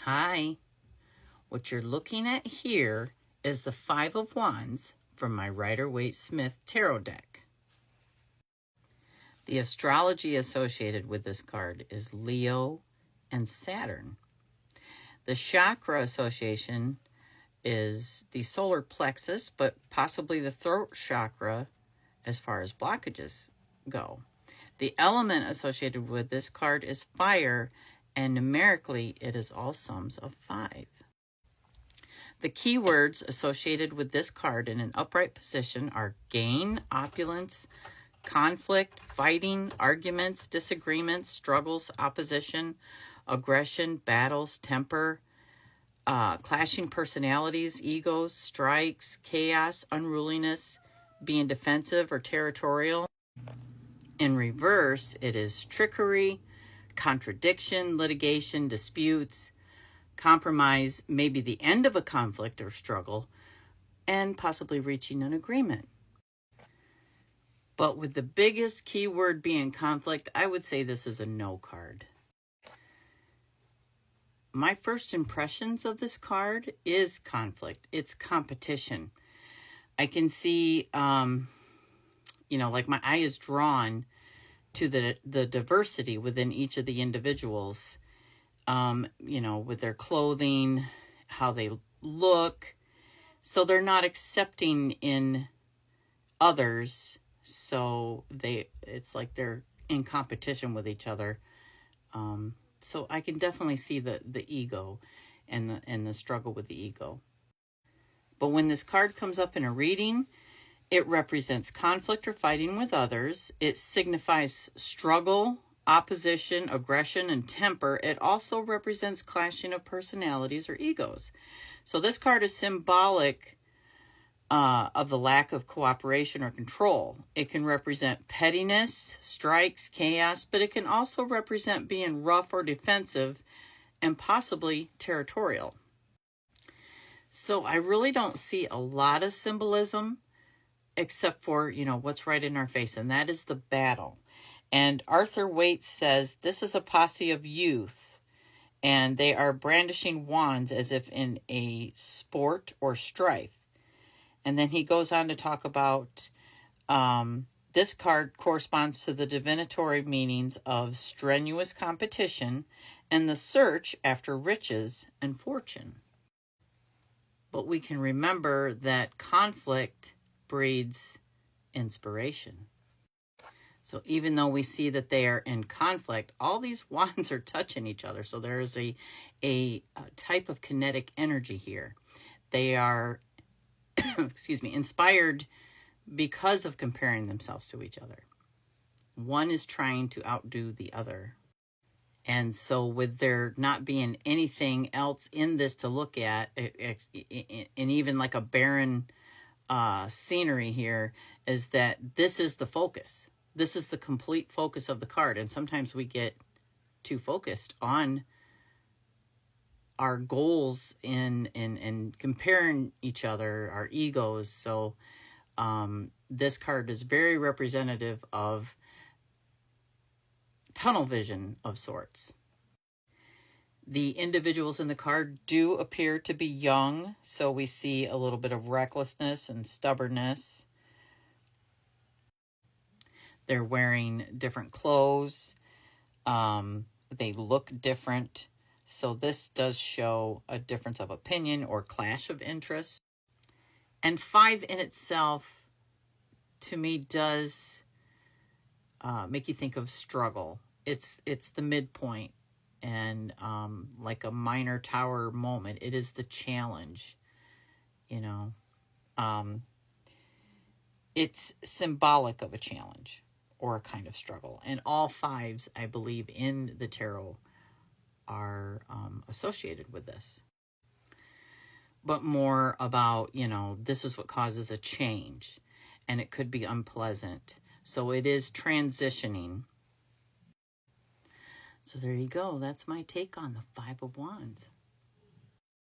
Hi. What you're looking at here is the Five of Wands from my Rider-Waite-Smith tarot deck. The astrology associated with this card is Leo and Saturn. The chakra association is the solar plexus, but possibly the throat chakra as far as blockages go. The element associated with this card is fire, and numerically it is all sums of 5. The keywords associated with this card in an upright position are gain, opulence, conflict, fighting, arguments, disagreements, struggles, opposition, aggression, battles, temper, clashing personalities, egos, strikes, chaos, unruliness, being defensive or territorial. In reverse, it is trickery, contradiction, litigation, disputes, compromise, maybe the end of a conflict or struggle, and possibly reaching an agreement. But with the biggest keyword being conflict, I would say this is a no card. My first impressions of this card is conflict. It's competition. I can see, like my eye is drawn to the diversity within each of the individuals, with their clothing, how they look. So they're not accepting in others. So it's like they're in competition with each other. So I can definitely see the ego and the struggle with the ego. But when this card comes up in a reading, it represents conflict or fighting with others. It signifies struggle, opposition, aggression, and temper. It also represents clashing of personalities or egos. So this card is symbolic of the lack of cooperation or control. It can represent pettiness, strikes, chaos, but it can also represent being rough or defensive and possibly territorial. So I really don't see a lot of symbolism except for, what's right in our face, and that is the battle. And Arthur Waite says this is a posse of youth, and they are brandishing wands as if in a sport or strife. And then he goes on to talk about this card corresponds to the divinatory meanings of strenuous competition and the search after riches and fortune. But we can remember that conflict breeds inspiration. So even though we see that they are in conflict, all these wands are touching each other. So there is a type of kinetic energy here. They are inspired because of comparing themselves to each other. One is trying to outdo the other. And so with there not being anything else in this to look at, and even like a barren scenery here, is that this is the focus. This is the complete focus of the card. And sometimes we get too focused on our goals in comparing each other, our egos. So this card is very representative of tunnel vision of sorts. The individuals in the card do appear to be young, so we see a little bit of recklessness and stubbornness. They're wearing different clothes. They look different. So this does show a difference of opinion or clash of interests. And 5 in itself, to me, does make you think of struggle. It's the midpoint, and like a minor tower moment. It is the challenge, It's symbolic of a challenge or a kind of struggle. And all 5s, I believe, in the tarot are associated with this. But more about, this is what causes a change, and it could be unpleasant. So it is transitioning. So there you go. That's my take on the 5 of Wands.